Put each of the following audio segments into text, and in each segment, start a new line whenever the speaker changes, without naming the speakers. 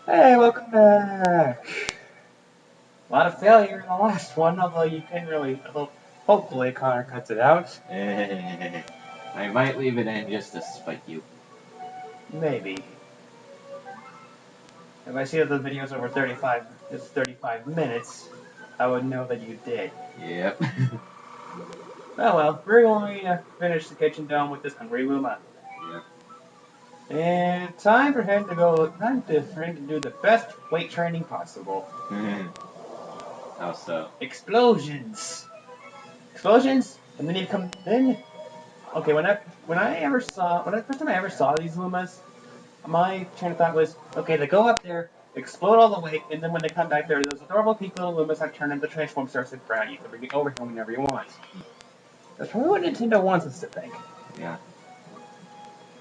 Hey, welcome back. A lot of failure in the last one, although you couldn't really. Although hopefully Connor cuts it out.
I might leave it in just to spite you.
Maybe. If I see that the video's over 35 minutes, I would know that you did.
Yep.
Oh well, we're going to finish the kitchen dome with this hungry Luma.
Yep.
And time for him to go. Time for him to do the best weight training possible.
How so?
Explosions. Explosions, and then you come. Then okay, when the first time I ever saw these Lumas, my train of thought was, okay, they go up there, explode all the way, and then when they come back there, those adorable pink little Lumas have turned into transform stars and brown. You can bring it over here whenever you want. That's probably what Nintendo wants us to think.
Yeah.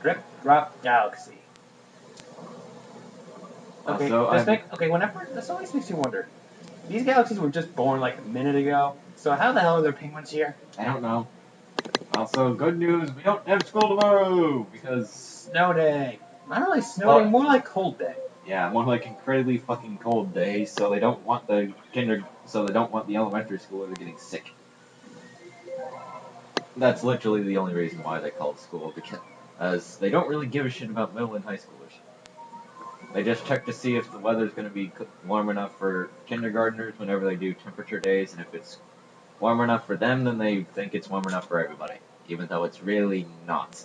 Drip, drop, galaxy. Okay, whenever this always makes you wonder. These galaxies were just born like a minute ago, so how the hell are there penguins here?
I don't know. Also, good news, we don't have school tomorrow because
Snow day. Not really snow day, more like cold day.
Yeah, more like incredibly fucking cold day. So they don't want the elementary schoolers getting sick. That's literally the only reason why they call it school, because they don't really give a shit about middle and high schoolers. They just check to see if the weather's going to be warm enough for kindergartners whenever they do temperature days, and if it's warm enough for them, then they think it's warm enough for everybody, even though it's really not.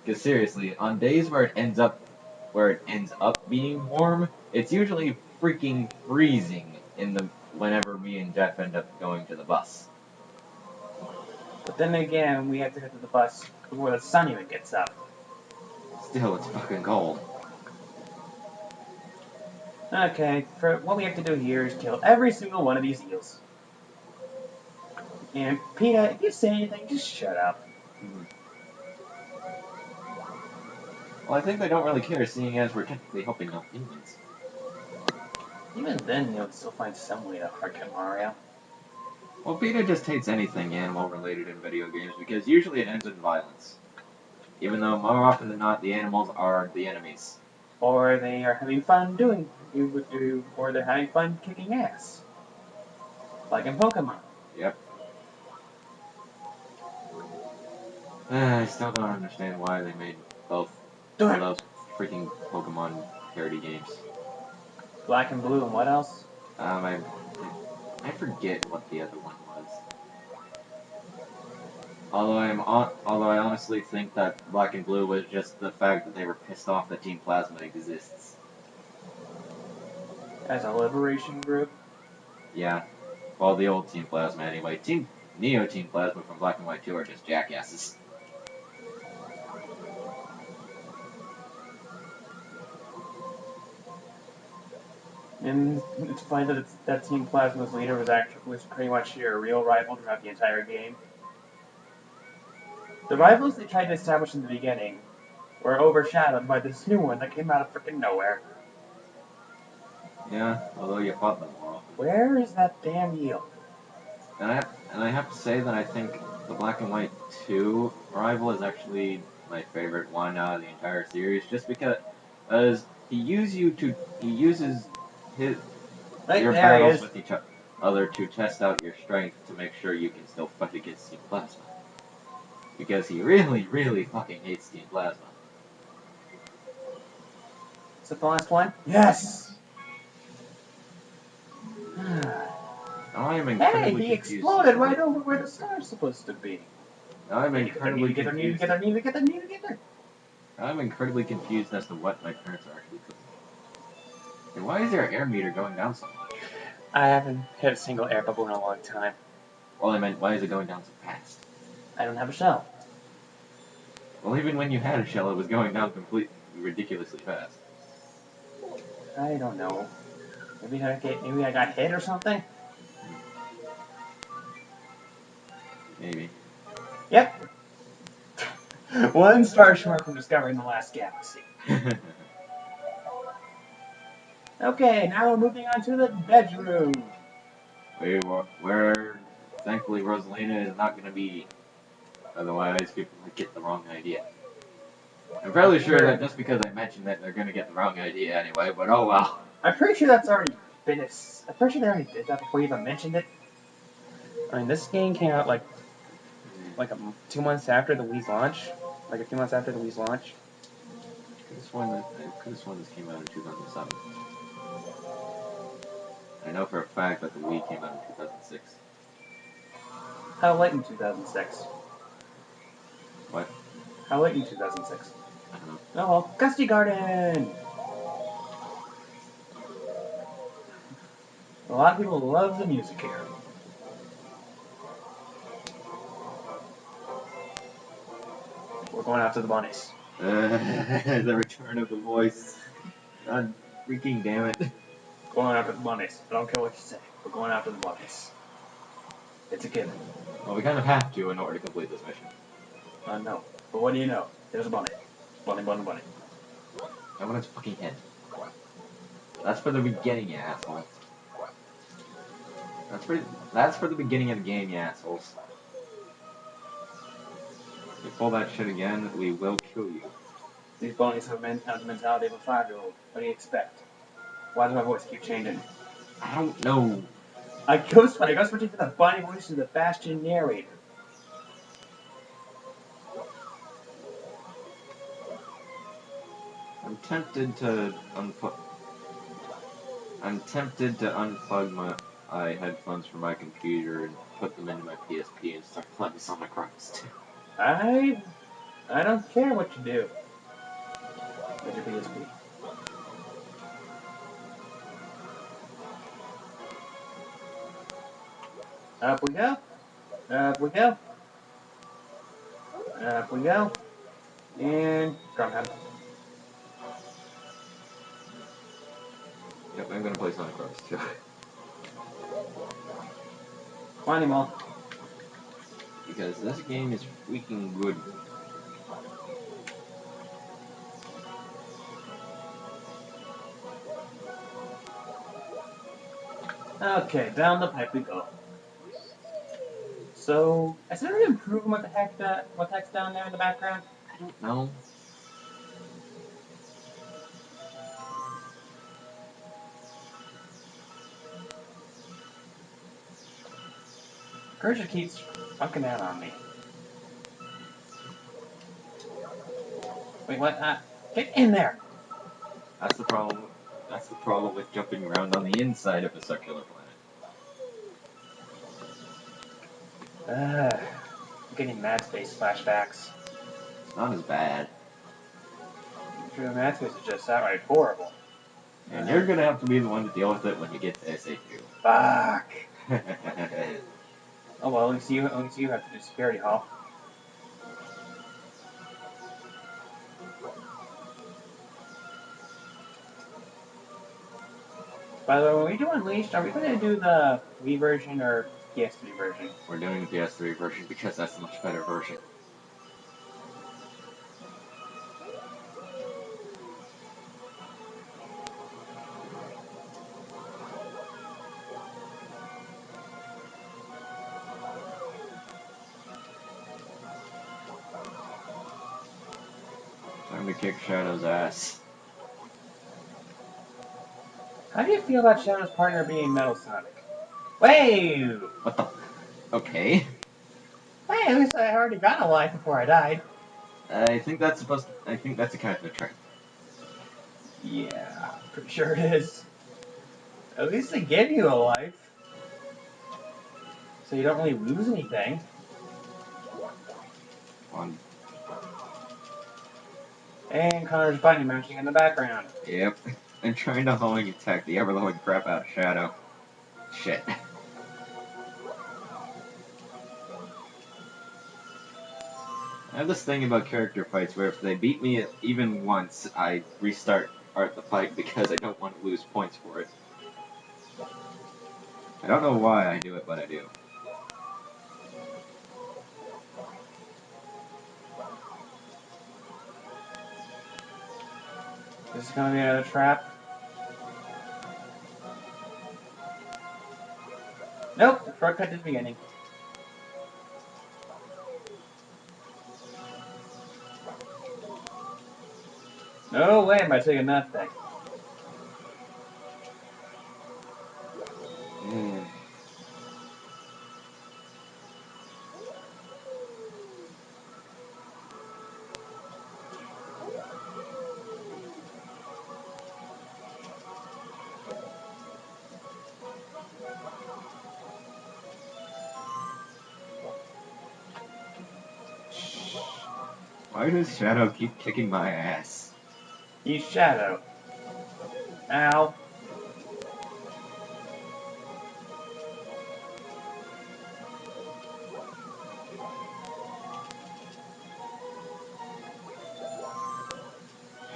Because seriously, on days where it ends up being warm, it's usually freaking freezing whenever me and Jeff end up going to the bus.
But then again, we have to get to the bus before the sun even gets up.
Still, it's fucking cold.
Okay, for what we have to do here is kill every single one of these eels. And Peanut, if you say anything, just shut up.
Well, I think they don't really care, seeing as we're technically helping out humans.
Even then, you'll still find some way to hardcut Mario.
Well, PETA just hates anything animal-related in video games because usually it ends in violence. Even though more often than not, the animals are the enemies.
Or they are having fun or they're having fun kicking ass. Like in Pokemon.
Yep. I still don't understand why they made both of those freaking Pokemon parody games.
Black and Blue and what else?
I forget what the other one was. Although I honestly think that Black and Blue was just the fact that they were pissed off that Team Plasma exists.
As a liberation group?
Yeah. Well, the old Team Plasma anyway. Team Plasma from Black and White 2 are just jackasses.
And it's funny that Team Plasma's leader was pretty much your real rival throughout the entire game. The rivals they tried to establish in the beginning were overshadowed by this new one that came out of freaking nowhere.
Yeah, although you fought them more often.
Where is that damn eel?
And I have to say that I think the Black and White 2 rival is actually my favorite one out of the entire series, just because he uses your battles with each other to test out your strength to make sure you can still fight against Team Plasma. Because he really, really fucking hates Team Plasma.
Is it the last one? Yes! Hey, he exploded right over where the star's supposed to be.
I'm incredibly confused. I'm incredibly confused as to what my parents are actually cooking. And why is their air meter going down so much?
I haven't hit a single air bubble in a long time.
Well, I meant, why is it going down so fast?
I don't have a shell.
Well, even when you had a shell, it was going down ridiculously fast.
I don't know. Maybe I got hit or something?
Maybe.
Yep. One star short from discovering the last galaxy. Okay, now we're moving on to the bedroom.
Where thankfully Rosalina is not going to be. Otherwise, people would get the wrong idea. I'm fairly sure that just because I mentioned it, they're gonna get the wrong idea anyway, but oh well.
I'm pretty sure that's already been. I'm pretty sure they already did that before you even mentioned it. I mean, this game came out like 2 months after the Wii's launch, like a few months after the Wii's launch.
I could have sworn this came out in 2007. I know for a fact that the Wii came out in 2006.
How late in 2006?
What?
How late in 2006?
I don't know.
Oh well, Gusty Garden! A lot of people love the music here. We're going after the bunnies.
The return of the voice. God freaking damn it.
Going after the bunnies. I don't care what you say. We're going after the bunnies. It's a given.
Well, we kind of have to in order to complete this mission.
No. But what do you know? There's a bunny. Bunny, bunny, bunny.
I want its fucking head. That's for the beginning, you asshole. That's for the beginning of the game, you assholes. If you pull that shit again, we will kill you.
These bunnies have the mentality of a 5-year-old. What do you expect? Why does my voice keep changing?
I don't know.
I go switching from the bunny voice to the Bastion narrator.
I'm tempted to unplug my headphones from my computer and put them into my PSP and start playing Sonic Rise 2.
I don't care what you do with your PSP. Up we go. Up we go. Up we go. And Drumhead.
Yep, I'm gonna play Sonic Rise 2.
Come on, Emo.
Because this game is freaking good.
Okay, down the pipe we go. So, is there an improvement what the heck's down there in the background?
I don't know.
Cursor keeps fucking out on me. Wait, what? Get in there!
That's the problem. That's the problem with jumping around on the inside of a circular planet.
I'm getting Mad Space flashbacks.
It's not as bad.
I'm sure Mad Space is just outright horrible.
And you're gonna have to be the one to deal with it when you get to SAQ.
Fuck! Oh well, at least you have to do Security Hall. By the way, when we do Unleashed, are we going to do the Wii version or PS3 version?
We're doing the PS3 version because that's the much better version. Time to kick Shadow's ass.
How do you feel about Shadow's partner being Metal Sonic? Wait!
What the? Okay.
Hey, at least I already got a life before I died.
I think that's a kind of a trick.
Yeah, pretty sure it is. At least they give you a life. So you don't really lose anything.
On.
And Connor's button mashing in the background.
Yep. I'm trying to homing attack the ever-loving crap out of Shadow. Shit. I have this thing about character fights where if they beat me even once, I restart the fight because I don't want to lose points for it. I don't know why I do it, but I do.
This is gonna be another trap. Nope, shortcut to the beginning. No way am I taking that thing.
Mm. Why does Shadow keep kicking my ass?
He's Shadow. Ow.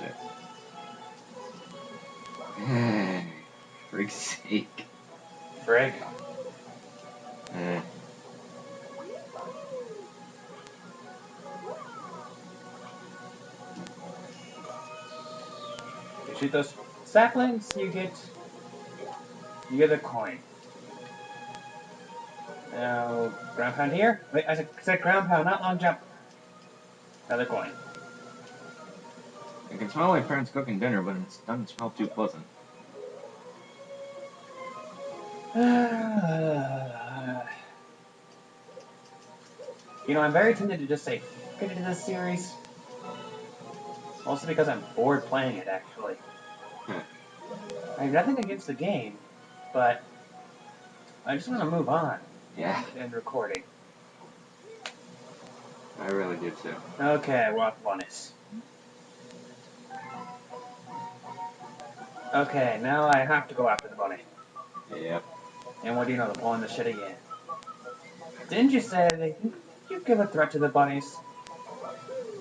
Shit. Freak's sake.
Frig.
Eh.
You shoot those saplings, you get a coin. Now, ground pound here. Wait, I said ground pound, not long jump. Another coin.
I can smell my parents cooking dinner, but it doesn't smell too pleasant.
You know, I'm very tempted to just say get into this series. Mostly because I'm bored playing it, actually. I have nothing against the game, but I just want to move on.
Yeah.
And recording.
I really do too.
Okay, we're off bonus. Okay, now I have to go after the bunny.
Yep.
And what do you know, they're pulling the shit again. Didn't you say you give a threat to the bunnies?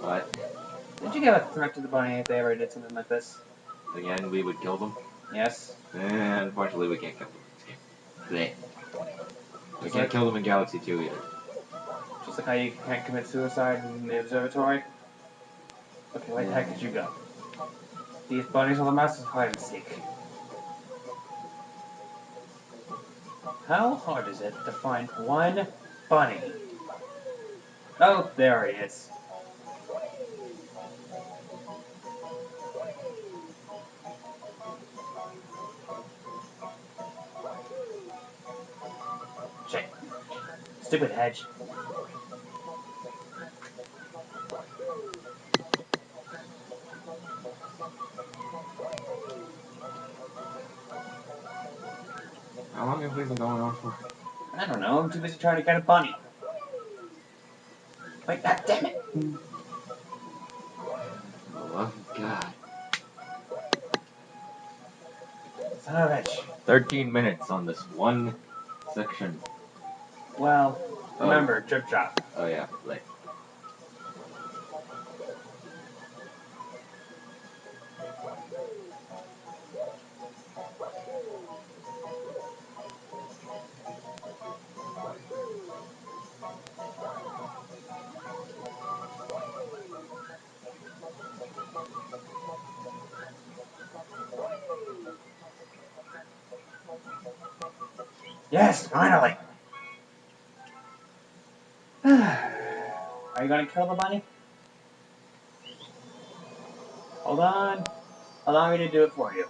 What?
Did you give a threat to the bunny if they ever did something like this?
Again, we would kill them?
Yes.
Unfortunately, we can't kill them in this game. We
Just
can't
like,
kill them in Galaxy 2 either.
just like how you can't commit suicide in the observatory. Okay, where the heck did you go? These bunnies are the masters of hide and seek. How hard is it to find one bunny? Oh, there he is. Shit. Stupid hedge.
How long have we been going on for?
I don't know, I'm too busy trying to get a bunny. Wait, damn it!
For the love of God.
Son of a bitch.
13 minutes on this one section.
Well, remember, drip drop.
Oh yeah, like.
Yes, finally! Are you gonna kill the bunny? Hold on. Allow me to do it for you.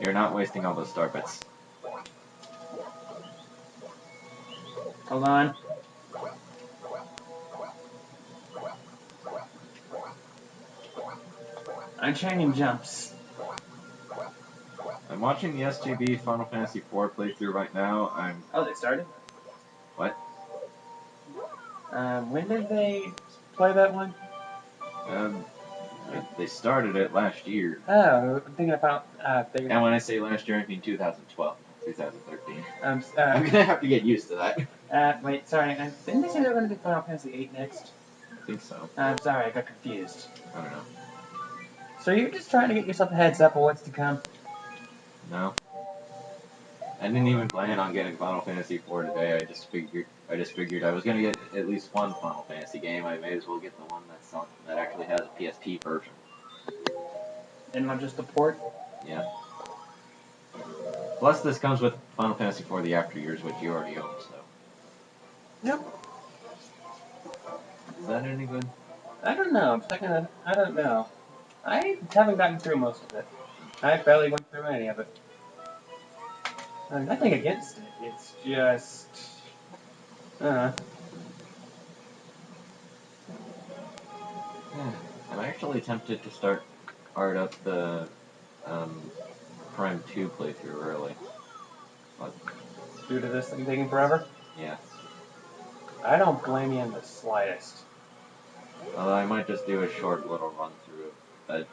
You're not wasting all those star bits.
Hold on. Unchaining jumps.
I'm watching the SGB Final Fantasy IV playthrough right now.
Oh, they started?
What?
When did they play that one?
They started it last year.
Oh, I'm thinking about,
And when I say last year, I mean 2012, 2013. I'm
uh,
gonna have to get used to that.
wait, sorry, didn't they say they were gonna do Final Fantasy VIII next?
I think so.
I'm sorry, I got confused.
I don't know.
So you're just trying to get yourself a heads up of what's to come?
No. I didn't even plan on getting Final Fantasy IV today. I just figured I was gonna get at least one Final Fantasy game. I may as well get the one that actually has a PSP version.
And not just the port?
Yeah. Plus, this comes with Final Fantasy IV: The After Years, which you already own. So.
Yep.
Is that any good?
I don't know. I don't know. I haven't gotten through most of it. I barely went through any of it. Nothing against it. It's just. Uh,
Yeah. I'm actually tempted to start up the um, Prime 2 playthrough early. But,
due to this thing taking forever.
yeah.
I don't blame you in the slightest.
Although I might just do a short little run through.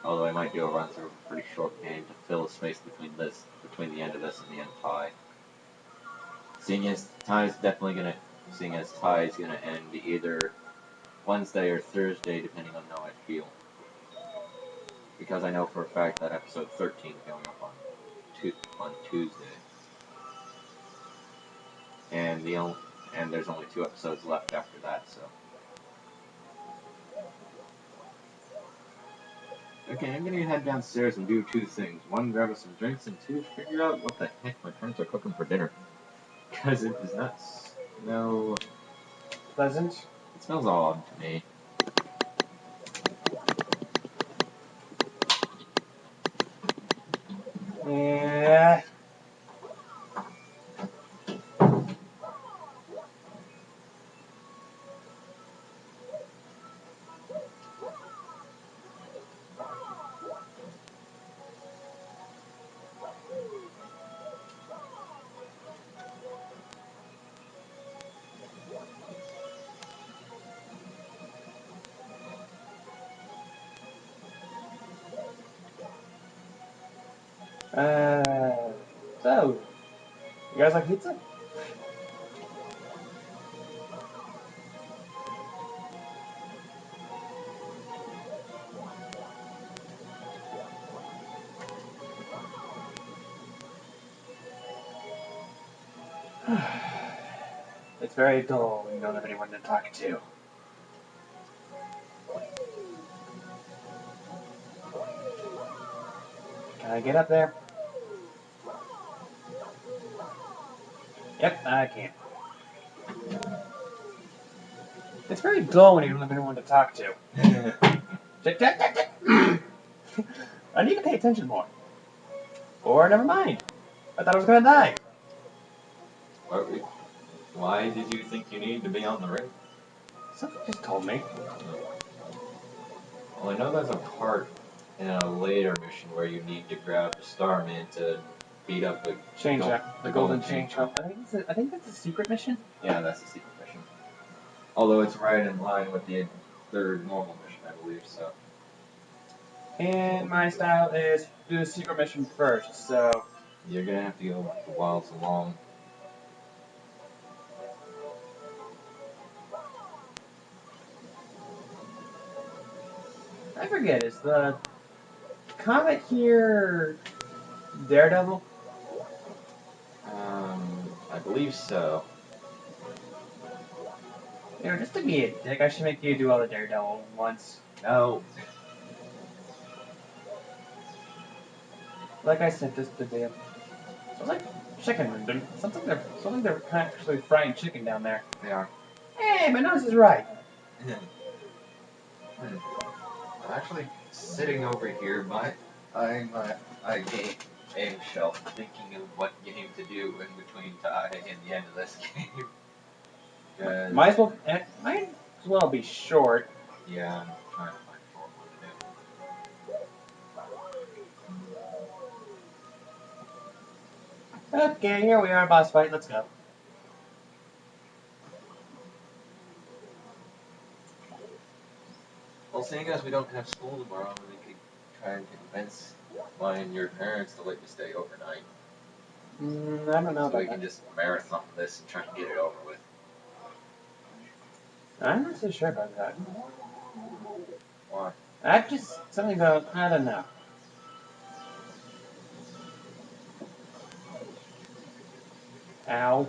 Although I might do a run through of a pretty short game to fill the space between the end of this and the end of Tie. Seeing as Tie is gonna end either Wednesday or Thursday, depending on how I feel. Because I know for a fact that episode 13 is going up on Tuesday, and there's only 2 episodes left after that. So okay, I'm gonna head downstairs and do 2 things: one, grab us some drinks, and 2, figure out what the heck my parents are cooking for dinner. Because it does not smell.
Pleasant.
It smells odd to me.
Yeah. So, you guys like pizza? It's very dull when you don't have anyone to talk to. Can I get up there? Yep, I can. It's very dull when you don't have anyone to talk to. I need to pay attention more. Or never mind. I thought I was gonna die.
Why did you think you needed to be on the ring?
Something just told me.
Well, I know there's a part in a later mission where you need to grab the Starman to beat up the
The golden chain chomp. I think that's a secret mission.
Yeah, that's the secret mission. Although it's right in line with the third normal mission, I believe. So.
And my style is do the secret mission first. So
You're gonna have to go with the Wilds along.
I forget. Is the comet here Daredevil?
I believe so.
You know, just to be a dick, I should make you do all the Daredevil once.
No.
Like I said, just to be. Sounds like chicken. Something they're actually frying chicken down there.
They are.
Hey, my nose is right.
I'm actually sitting over here by my game shelf, thinking of what game to do in between Tie and the end of this game.
Might as well be short.
Yeah, I'm trying to find a short one to do.
Okay, here we are, boss fight. Let's go.
Well, seeing as we don't have school tomorrow, we could try and convince your parents to let you stay overnight.
I don't know
So we
about
can
that.
just marathon this and try and get it over with.
I'm not so sure about that.
Why?
Something about, I don't know. Ow.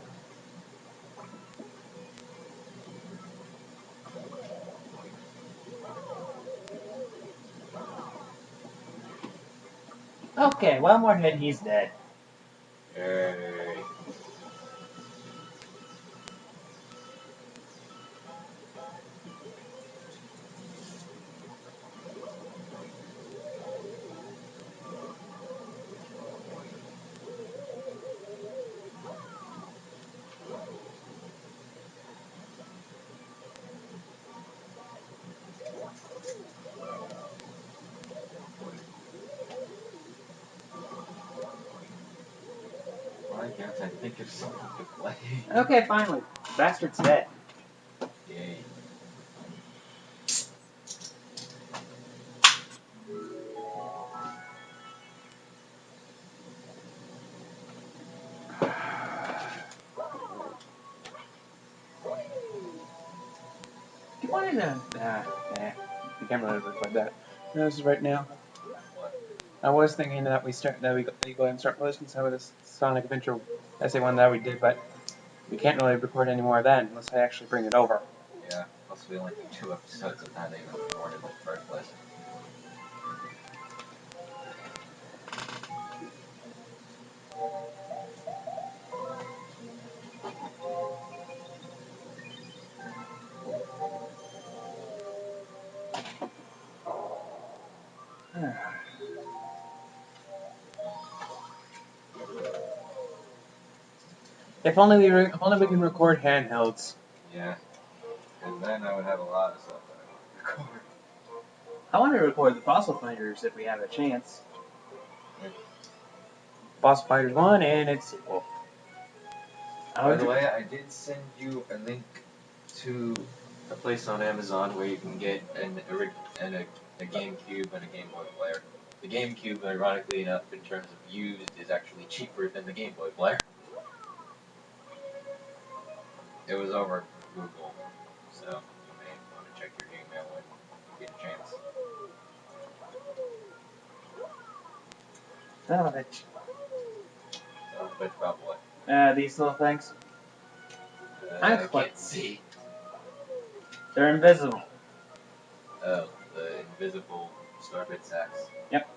Okay, one more hit, he's dead.
Yay. Can't I think of something to play?
Okay, finally. Bastard's dead.
Yay.
Do you want to? Nah. You can't really record that. No, this is right now.
What?
I was thinking that we go ahead and start posting some of this Sonic Adventure essay one that we did, but we can't really record any more of that unless I actually bring it over.
Yeah, plus we only did 2 episodes of that even recorded in the first place.
If only we can record handhelds.
Yeah. And then I would have a lot of stuff that I want to record.
I want to record the Fossil Fighters if we have a chance.
Yeah.
Fossil Fighters 1 and its sequel.
By the way, I did send you a link to a place on Amazon where you can get a GameCube and a Game Boy player. The GameCube, ironically enough, in terms of used, is actually cheaper than the Game Boy player. It was over Google, so you may want to check your email when you get a chance.
Son of a bitch.
So, but about what?
These little things.
I can't see.
They're invisible.
Oh, the invisible Starbit sacks.
Yep.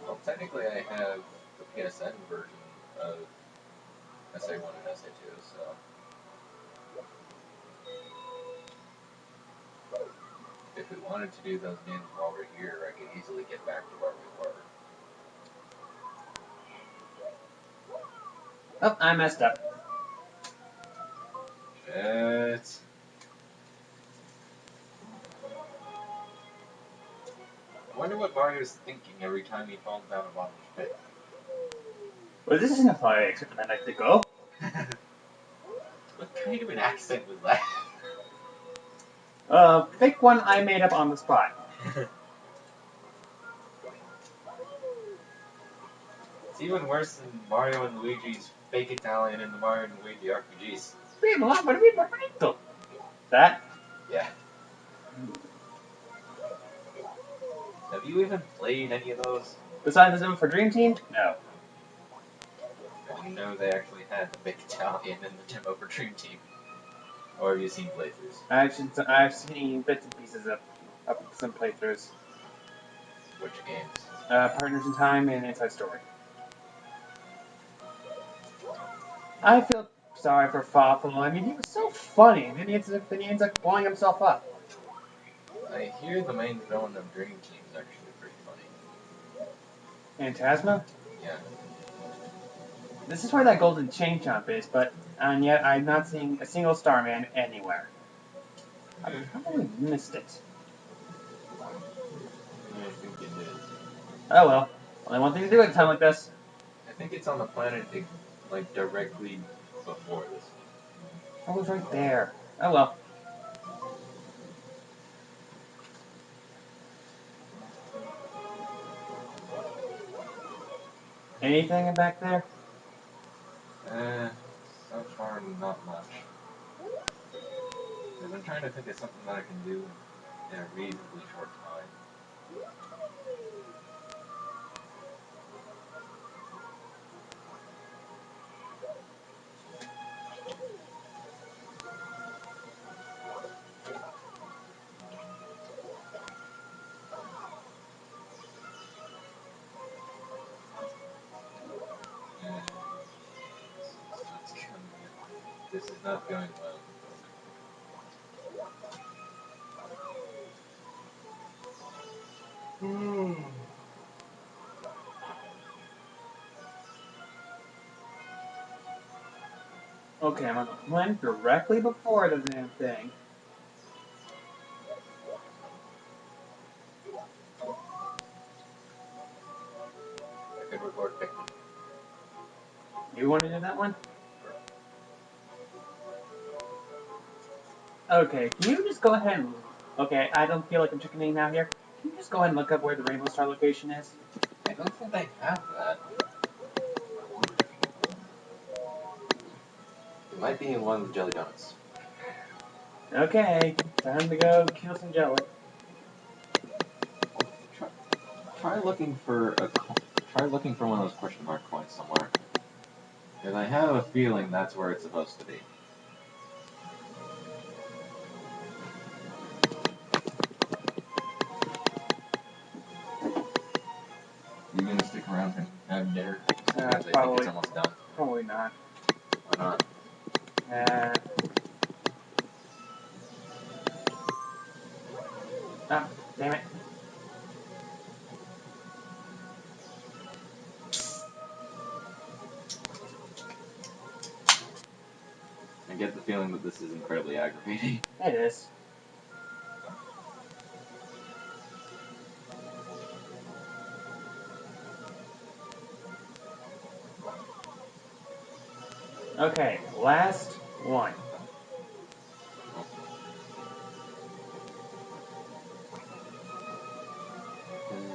Well, technically I have the PSN version of SA1 and SA2, so... If we wanted to do those games while we're here, I could easily get back to where we were.
Oh, I messed up.
Shit. I wonder what Mario's thinking every time he falls down a bottomless pit.
Well, this isn't how I expected my life to go.
What kind of an accent was that?
Fake one I made up on the spot.
It's even worse than Mario and Luigi's fake Italian in the Mario and Luigi RPGs.
That?
Yeah. Have you even played any of those?
Besides the demo for Dream Team? No.
I didn't know they actually had the fake Italian in the demo for Dream Team. Or have you seen playthroughs?
I've seen bits and pieces of some playthroughs.
Which games?
Partners in Time and Inside Story. I feel sorry for Fawful. I mean, he was so funny. Then he ends up blowing himself up.
I hear the main villain of Dream Team is actually pretty funny.
Phantasma?
Yeah.
This is where that golden chain chomp is, and yet I'm not seeing a single Starman anywhere. I probably missed it.
I think it is.
Oh well. Only one thing to do at a time like this.
I think it's on the planet, like, directly before this.
I was right there. Oh well. Anything back there?
So far, not much. I've been trying to think of something that I can do in a reasonably short time. This is not going well.
Hmm. Okay, I'm on the plane directly before the damn thing.
I could record picnic.
You want to do that one? Okay, can you just go ahead and... Okay, I don't feel like I'm chickening out here. Can you just go ahead and look up where the Rainbow Star location is?
I don't think I have that. It might be in one of the jelly donuts.
Okay, time to go kill some jelly.
Try looking for one of those question mark coins somewhere. Because I have a feeling that's where it's supposed to be. You gonna stick around and have dinner? Because I think
Probably.
it's almost done.
Probably not.
Why not?
Ah, damn it.
I get the feeling that this is incredibly aggravating.
It is. Okay, last one.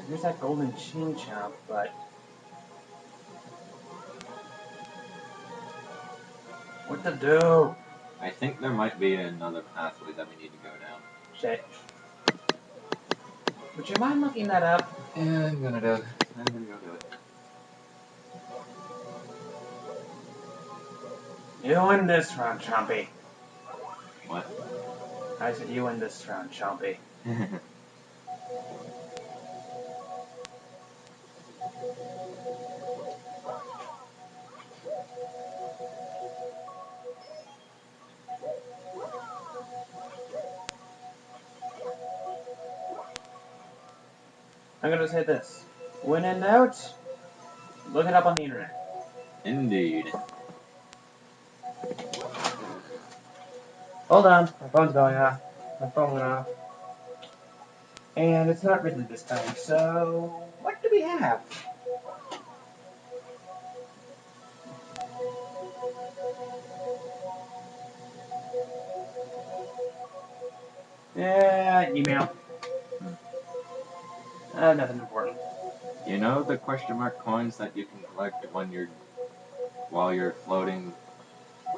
Here's that golden chin chomp, but... What to do?
I think there might be another pathway that we need to go down.
Shit. Would you mind looking that up?
Yeah, I'm gonna go do it.
You win this round, Chompy.
What?
I said you win this round, Chompy. I'm gonna say this. When in doubt, look it up on the internet.
Indeed.
Hold on, my phone's going off. My phone went off. And it's not Ridley this time, so what do we have? Yeah, email. Nothing important.
You know the question mark coins that you can collect while you're floating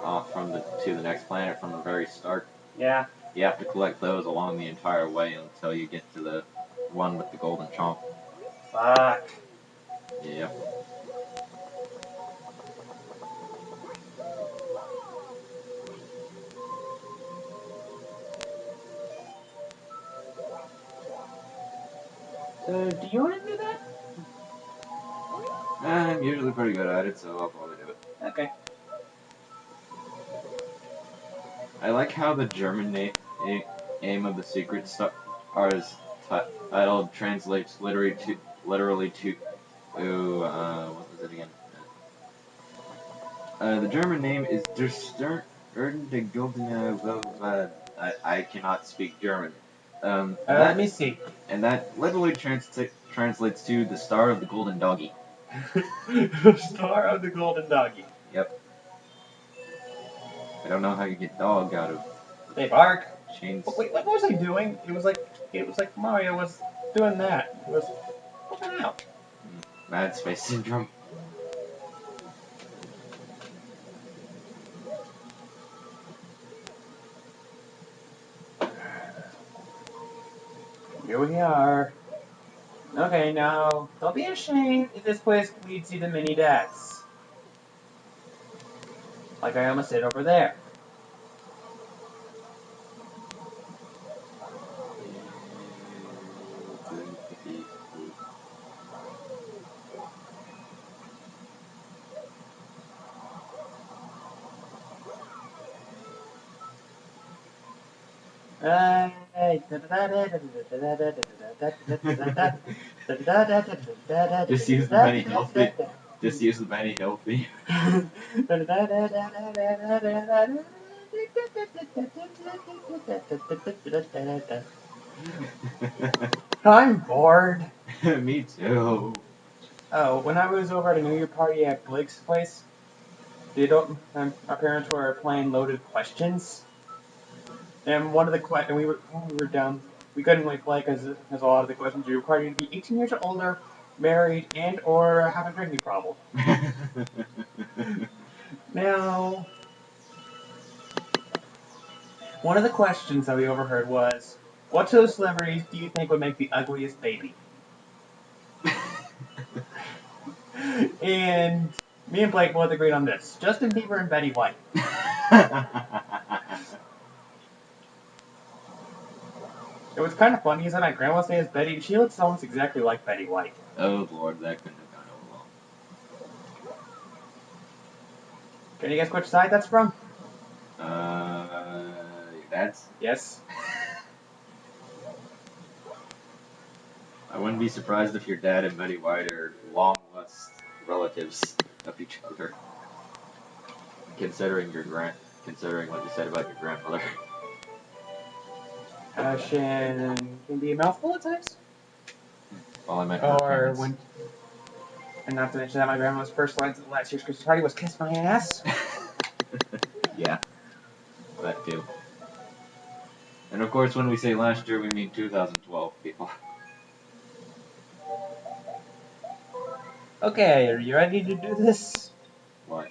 off to the next planet from the very start?
Yeah.
You have to collect those along the entire way until you get to the one with the golden chomp.
Fuck.
Yep.
So, do you want to do that?
I'm usually pretty good at it, so I'll probably do it.
Okay.
I like how the German name of the secret star's title translates literally to what was it again? The German name is Der Stern der Goldene. I cannot speak German.
Let me see.
And that literally translates to the Star of the Golden Doggy.
The Star of the Golden Doggy.
Yep. I don't know how you get dog out of
They bark.
chains.
Wait, what was I doing? It was like Mario was doing that. It was flipping out.
Mad Space Syndrome.
Here we are. Okay, now don't be ashamed if this place leads you to mini deaths. Like I almost did over there.
Just use the Benny Hill theme. Just use the Benny Hill theme.
I'm bored.
Me too.
Oh, when I was over at a New Year party at Blake's place, our parents were playing Loaded Questions, and one of the when we were down, we couldn't really play because a lot of the questions required you to be 18 years or older, married, and or have a drinking problem. Now, one of the questions that we overheard was, "What two celebrities do you think would make the ugliest baby?" And me and Blake both agreed on this: Justin Bieber and Betty White. It was kind of funny. He said my grandma's name is Betty, and she looks almost exactly like Betty White.
Oh Lord, that couldn't have gone over well.
Can you guess which side that's from?
That's.
Yes.
I wouldn't be surprised if your dad and Betty White are long lost relatives of each other. Considering what you said about your grandmother.
Passion can be a mouthful at times.
Well, I meant
Or when. And not to mention that my grandma's first line to last year's Christmas party was "Kiss my ass."
Yeah, that too. And of course, when we say last year, we mean 2012, people.
Okay, are you ready to do this?
What?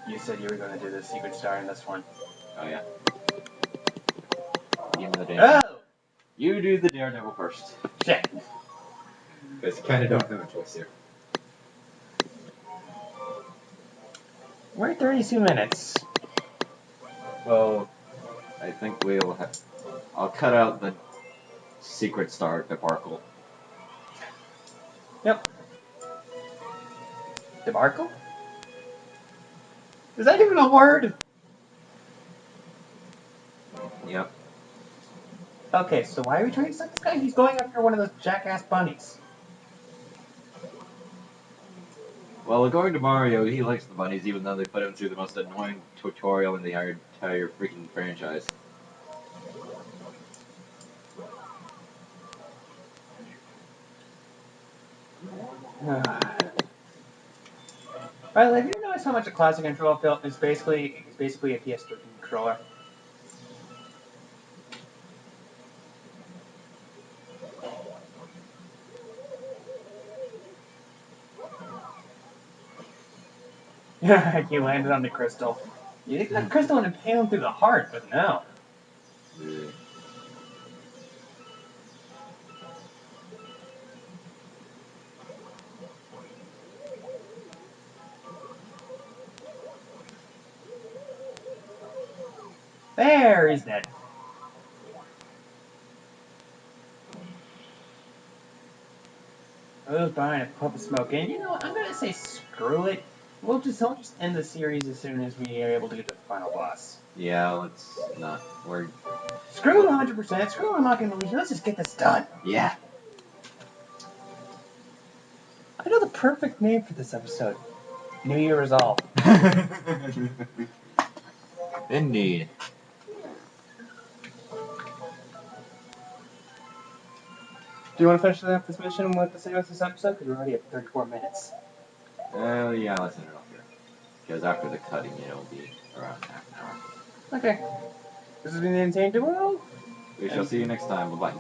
You said you were going to do this. You could star in this one.
Oh yeah. Give me the Daredevil.
Oh!
You do the Daredevil first.
Shit.
Because you kind of don't have a choice here.
We're at 32 minutes.
Well, I think we'll have. I'll cut out the secret star debacle.
Yep. Debarkle? Is that even a word?
Yep.
Okay, so why are we trying to suck this guy? He's going after one of those jackass bunnies.
Well, according to Mario, he likes the bunnies, even though they put him through the most annoying tutorial in the entire freaking franchise.
By the way, have you noticed how much a classic controller felt is basically a PS3 controller? Yeah, he landed on the crystal. You think that crystal would impale him through the heart, but no.
Ugh.
There, he's dead. I was buying a puff of smoke, and you know what? I'm gonna say screw it. We'll just end the series as soon as we are able to get to the final boss.
Yeah, let's not.
Screw 100%. Screw I'm not gonna lose. Let's just get this done.
Yeah.
I know the perfect name for this episode. New Year Resolve.
Indeed.
Do you want to finish up this mission with the same as this episode? Because we're already at 34 minutes.
Yeah, let's end it off here. Because after the cutting, it'll be around half an hour.
Okay. This has been the Insane Duo.
We shall see you next time. Bye-bye.